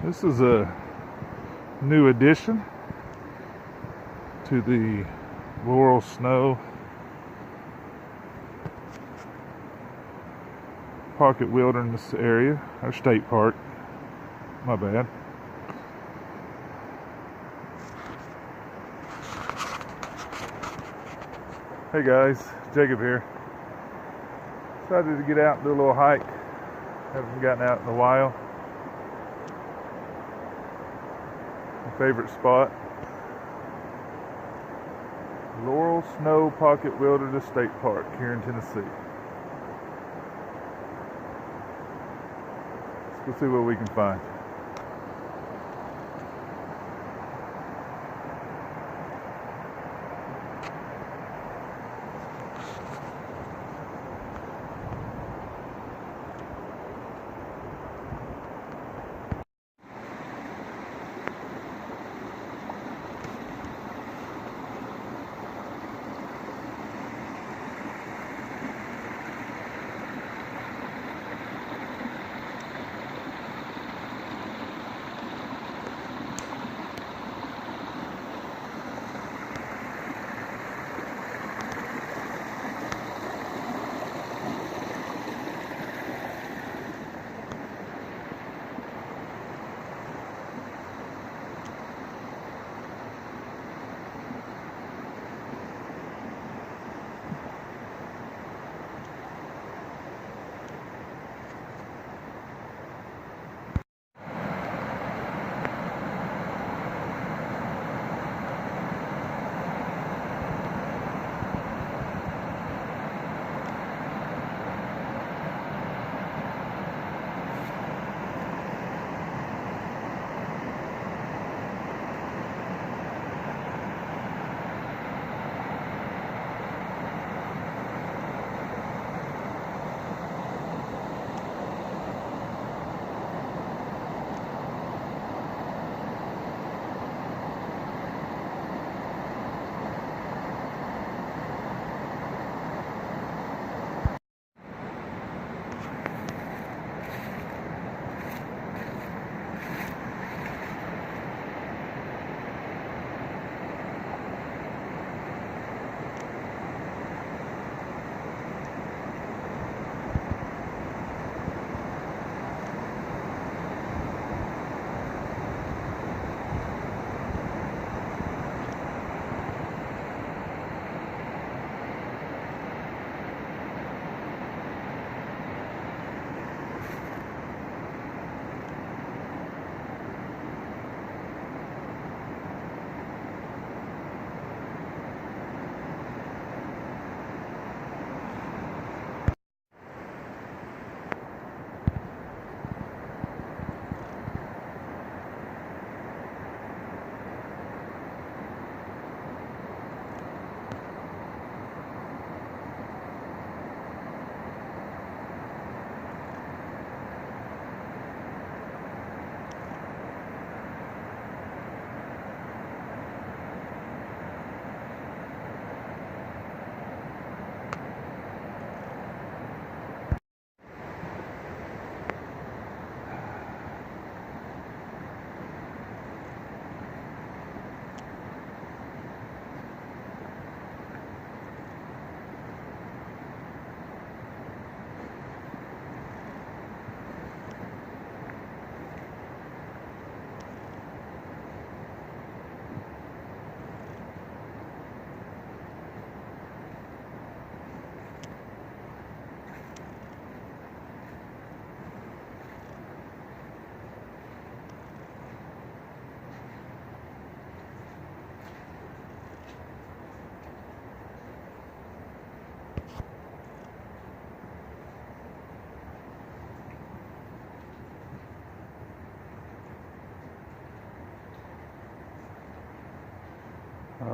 This is a new addition to the Laurel Snow Pocket Wilderness area, or state park. My bad. Hey guys, Jacob here. Decided to get out and do a little hike. Haven't gotten out in a while. My favorite spot, Laurel Snow Pocket Wilderness State Park here in Tennessee. Let's go see what we can find.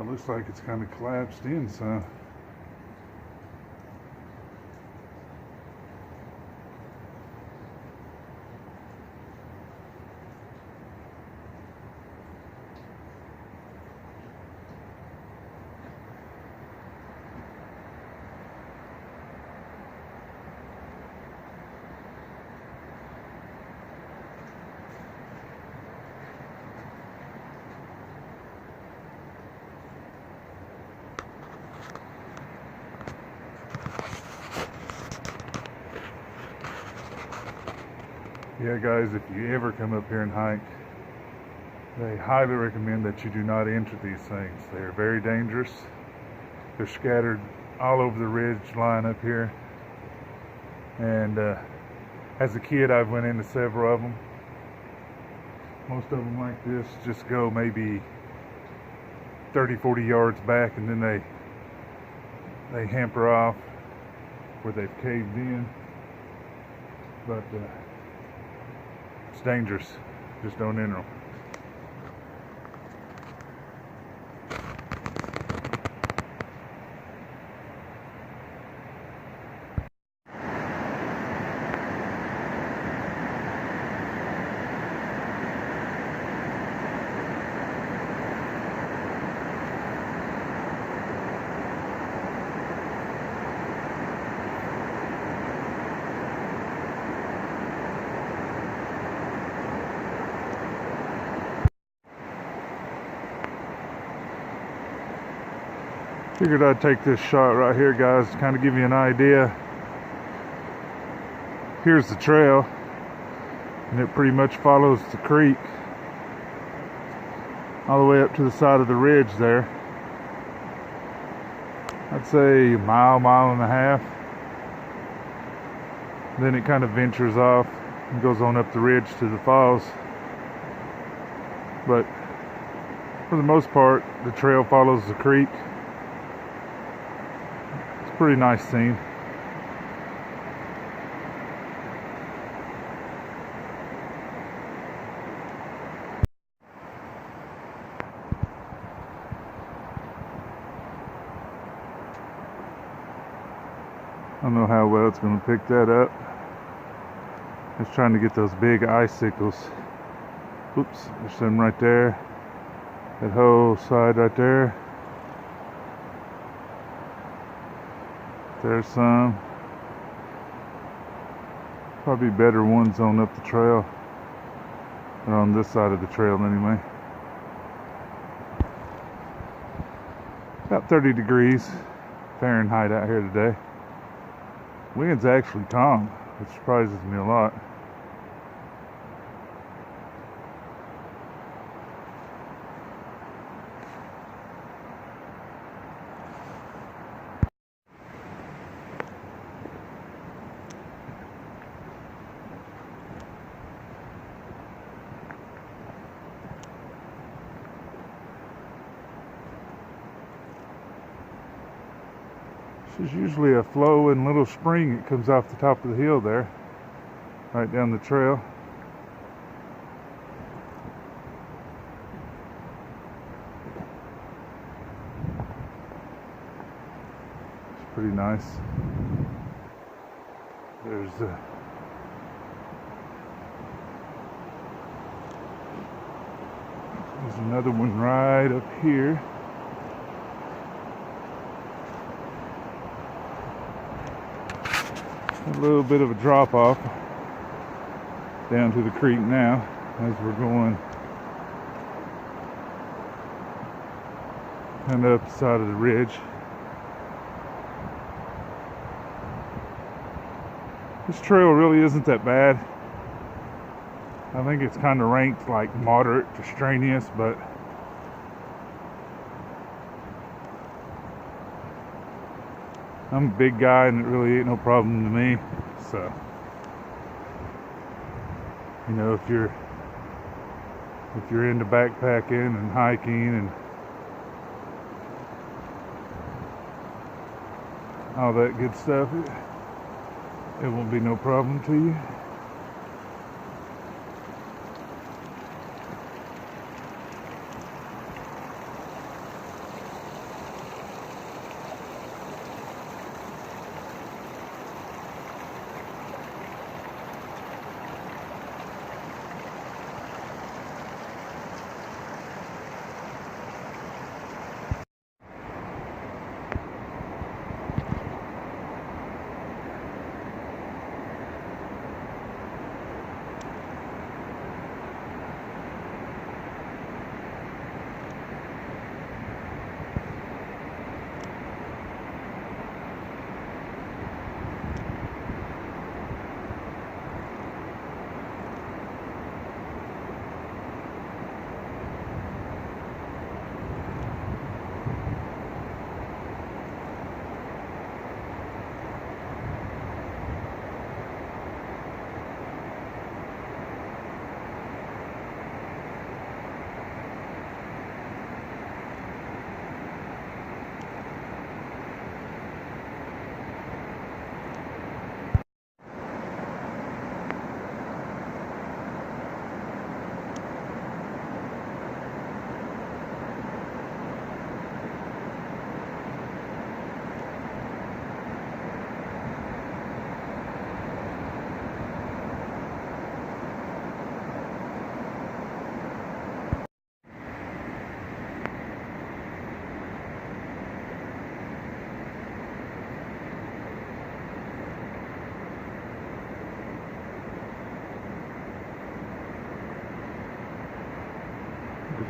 Looks like it's kind of collapsed in some. Yeah, guys, if you ever come up here and hike, they highly recommend that you do not enter these things. They are very dangerous. They're scattered all over the ridge line up here. And as a kid, I've went into several of them. Most of them like this just go maybe 30-40 yards back, and then they hamper off where they've caved in. But it's dangerous. Just don't enter them. Figured I'd take this shot right here, guys, to kind of give you an idea. Here's the trail, and it pretty much follows the creek all the way up to the side of the ridge there. I'd say a mile, mile and a half. Then it kind of ventures off and goes on up the ridge to the falls. But for the most part, the trail follows the creek. Pretty nice scene. I don't know how well it's going to pick that up. Just trying to get those big icicles. Oops, there's some right there. That whole side right there. There's some. Probably better ones on up the trail. Or on this side of the trail anyway. About 30 degrees Fahrenheit out here today. Wind's actually calm, which surprises me a lot. There's usually a flowing little spring that comes off the top of the hill there, right down the trail. It's pretty nice. There's another one right up here. A little bit of a drop off down to the creek now as we're going kind of up the side of the ridge. This trail really isn't that bad. I think it's kind of ranked like moderate to strenuous, but I'm a big guy and it really ain't no problem to me. So, you know, if you're into backpacking and hiking and all that good stuff, it won't be no problem to you.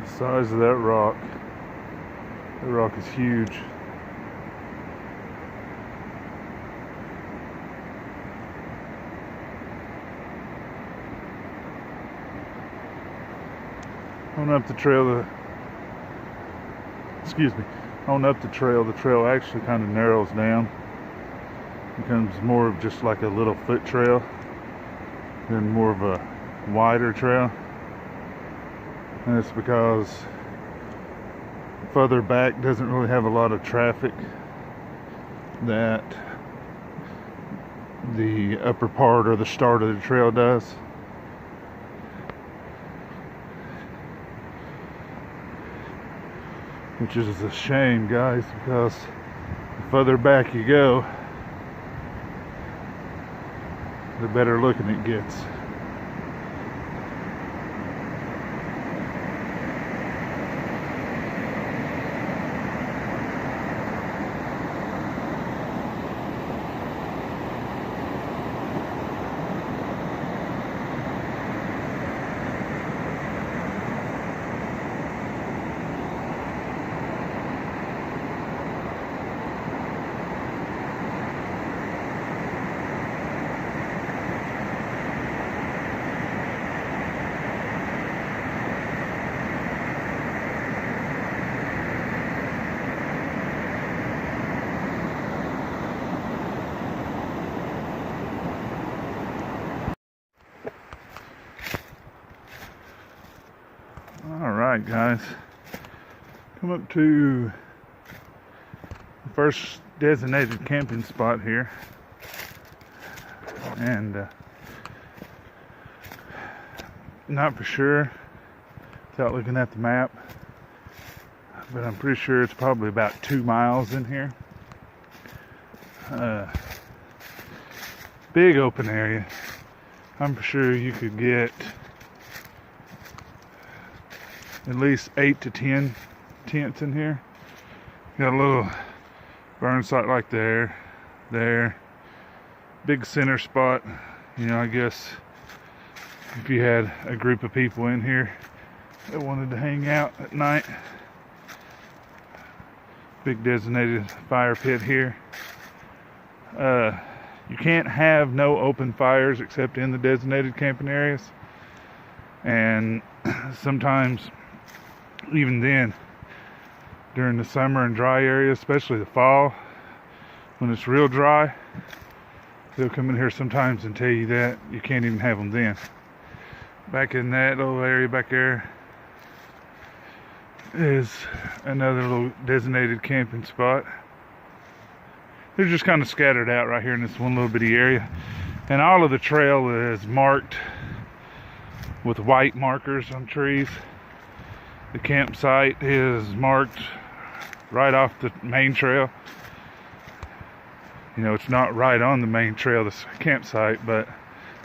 The size of that rock. That rock is huge. On up the trail, on up the trail actually kind of narrows down. Becomes more of just like a little foot trail, then more of a wider trail. And it's because further back doesn't really have a lot of traffic that the upper part or the start of the trail does. Which is a shame, guys, because the further back you go, the better looking it gets. Alright guys, come up to the first designated camping spot here, and not for sure without looking at the map, but I'm pretty sure it's probably about 2 miles in here. Big open area. I'm for sure you could get at least 8 to 10 tents in here. Got a little burn site like there, big center spot. You know, I guess if you had a group of people in here that wanted to hang out at night. Big designated fire pit here. You can't have no open fires except in the designated camping areas, and sometimes even then, during the summer and dry areas, especially the fall, when it's real dry, they'll come in here sometimes and tell you that you can't even have them then. Back in that little area back there is another little designated camping spot. They're just kind of scattered out right here in this one little bitty area, and all of the trail is marked with white markers on trees. The campsite is marked right off the main trail. You know, it's not right on the main trail, this campsite, but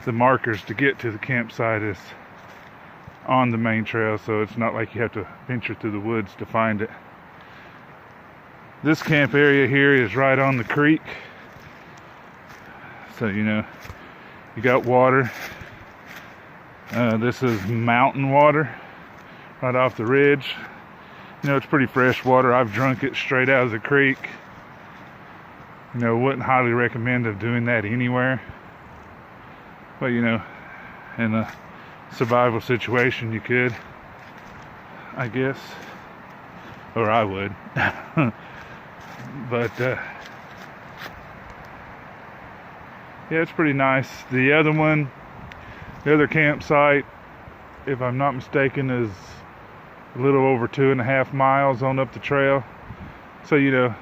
the markers to get to the campsite is on the main trail, so it's not like you have to venture through the woods to find it. This camp area here is right on the creek, so you know, you got water. This is mountain water right off the ridge. You know, it's pretty fresh water. I've drunk it straight out of the creek. You know, wouldn't highly recommend of doing that anywhere, but you know, in a survival situation you could, I guess, or I would. But yeah, it's pretty nice. The other campsite, if I'm not mistaken, is a little over 2.5 miles on up the trail. So, you know,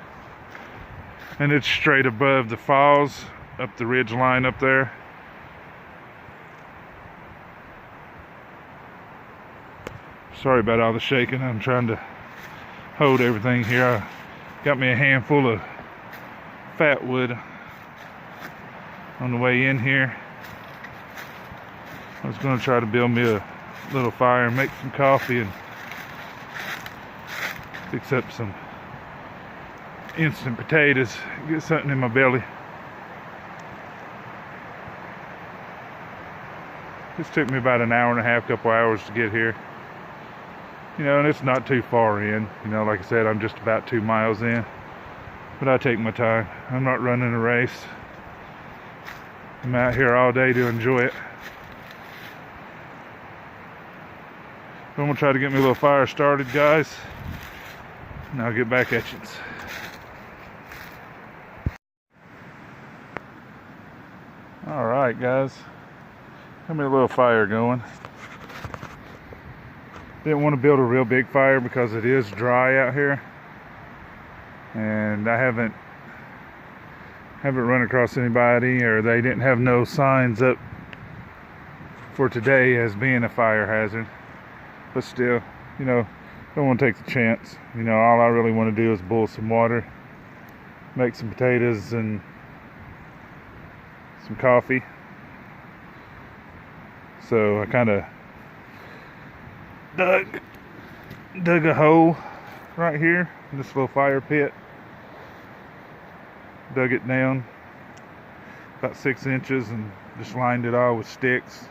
and it's straight above the falls, up the ridge line up there. Sorry about all the shaking. I'm trying to hold everything here. I got me a handful of fat wood on the way in here. I was going to try to build me a little fire and make some coffee and fix up some instant potatoes, get something in my belly. This took me about an hour and a half, couple hours to get here. You know, and it's not too far in. You know, like I said, I'm just about 2 miles in. But I take my time. I'm not running a race. I'm out here all day to enjoy it. I'm gonna try to get me a little fire started, guys, and I'll get back at you. All right, guys, got me a little fire going. Didn't want to build a real big fire because it is dry out here, and I haven't run across anybody, or they didn't have no signs up for today as being a fire hazard. But still, you know, don't want to take the chance. You know, all I really want to do is boil some water, make some potatoes and some coffee. So I kind of dug a hole right here in this little fire pit. Dug it down about 6 inches and just lined it all with sticks.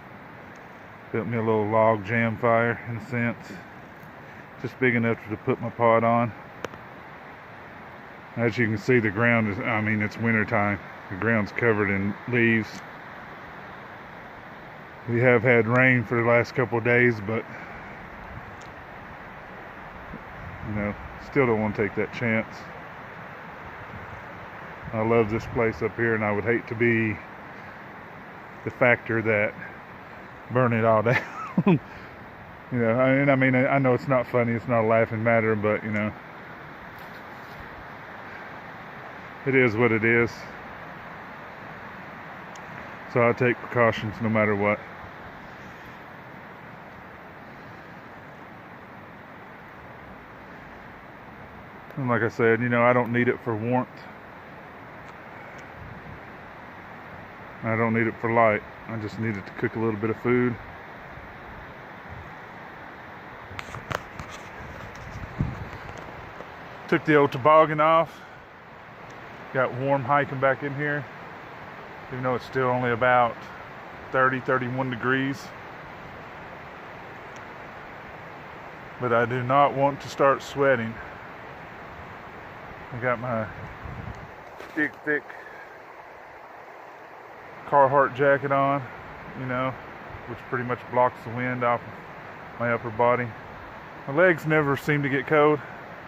Built me a little log jam fire, in a sense. Just big enough to put my pot on. As you can see, the ground is, I mean, it's winter time. The ground's covered in leaves. We have had rain for the last couple of days, but you know, still don't want to take that chance. I love this place up here, and I would hate to be the factor that burn it all down. You know, I mean, I know it's not funny, it's not a laughing matter, but you know, it is what it is. So I take precautions no matter what. And like I said, you know, I don't need it for warmth. I don't need it for light. I just need it to cook a little bit of food. Took the old toboggan off. Got warm hiking back in here. Even though it's still only about 30, 31 degrees. But I do not want to start sweating. I got my big, thick Carhartt jacket on, you know, which pretty much blocks the wind off of my upper body. My legs never seem to get cold.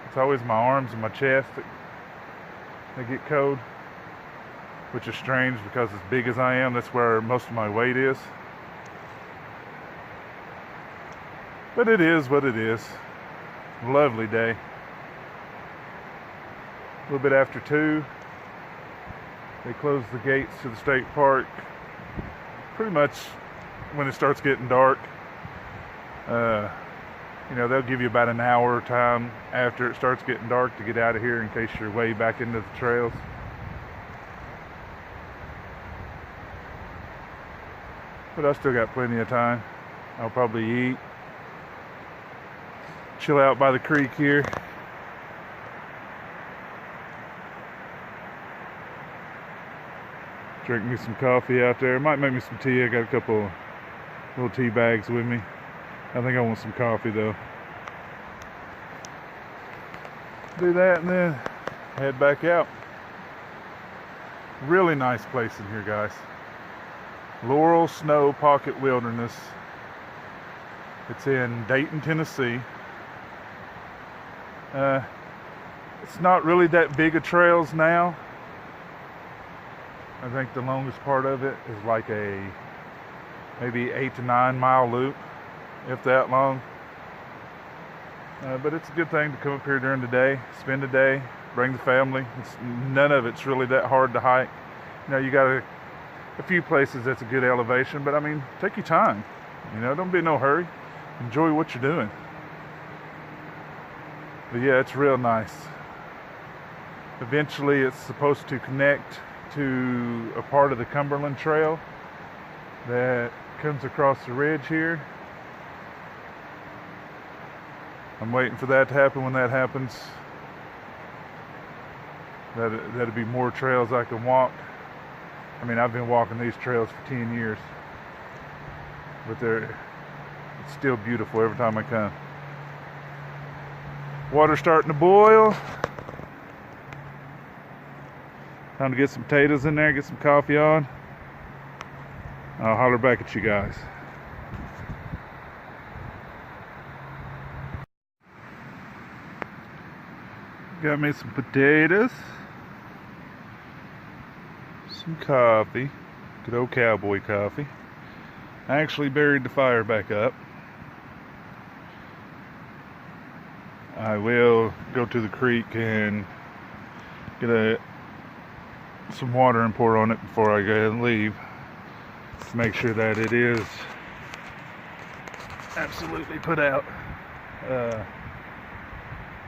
It's always my arms and my chest that get cold, which is strange because as big as I am, that's where most of my weight is. But it is what it is. Lovely day. A little bit after 2. They close the gates to the state park pretty much when it starts getting dark. You know, they'll give you about an hour time after it starts getting dark to get out of here in case you're way back into the trails. But I still got plenty of time. I'll probably eat, chill out by the creek here. Drink me some coffee out there. Might make me some tea. I got a couple little tea bags with me. I think I want some coffee though. Do that and then head back out. Really nice place in here, guys. Laurel Snow Pocket Wilderness. It's in Dayton, Tennessee. It's not really that big of trails now. I think the longest part of it is like a maybe 8 to 9 mile loop, if that long. But it's a good thing to come up here during the day, spend the day, bring the family. None of it's really that hard to hike. You know, you got a few places that's a good elevation, but I mean, take your time. You know, don't be in no hurry. Enjoy what you're doing. But yeah, it's real nice. Eventually, it's supposed to connect to a part of the Cumberland Trail that comes across the ridge here. I'm waiting for that to happen. When that happens, that'll be more trails I can walk. I mean, I've been walking these trails for 10 years, but it's still beautiful every time I come. Water starting to boil. Time to get some potatoes in there, get some coffee on. I'll holler back at you guys. Got me some potatoes, some coffee, good old cowboy coffee. I actually buried the fire back up. I will go to the creek and get some water and pour on it before I go and leave to make sure that it is absolutely put out.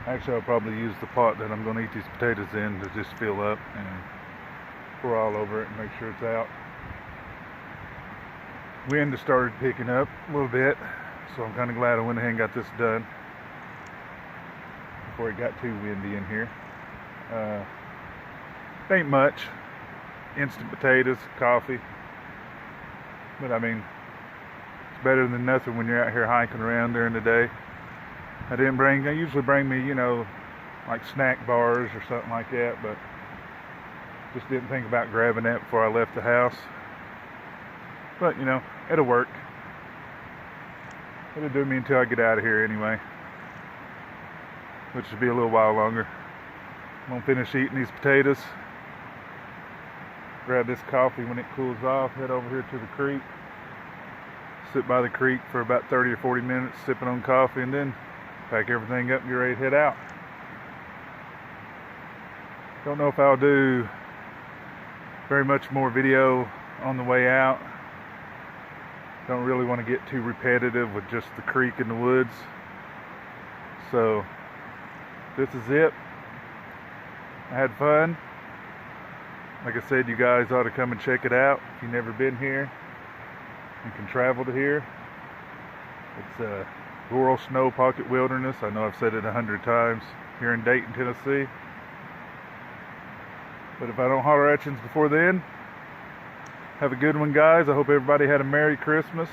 Actually, I'll probably use the pot that I'm going to eat these potatoes in to just fill up and pour all over it and make sure it's out. Wind has started picking up a little bit, so I'm kind of glad I went ahead and got this done before it got too windy in here. Ain't much. Instant potatoes, coffee. But I mean, it's better than nothing when you're out here hiking around during the day. I usually bring me, like snack bars or something like that, but just didn't think about grabbing that before I left the house. But, it'll work. It'll do me until I get out of here anyway, which will be a little while longer. I'm going to finish eating these potatoes, grab this coffee when it cools off, head over here to the creek, sit by the creek for about 30 or 40 minutes sipping on coffee, and then pack everything up and get ready to head out. Don't know if I'll do very much more video on the way out. Don't really want to get too repetitive with just the creek and the woods. So this is it. I had fun. Like I said, you guys ought to come and check it out if you've never been here and can travel to here. It's Laurel Snow Pocket Wilderness. I know I've said it 100 times here in Dayton, Tennessee. But if I don't holler at you before then, have a good one, guys. I hope everybody had a Merry Christmas.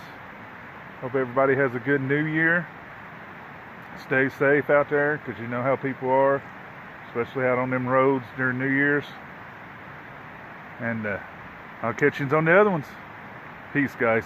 Hope everybody has a good New Year. Stay safe out there, because you know how people are, especially out on them roads during New Year's. And I'll catch you on the other ones. Peace, guys.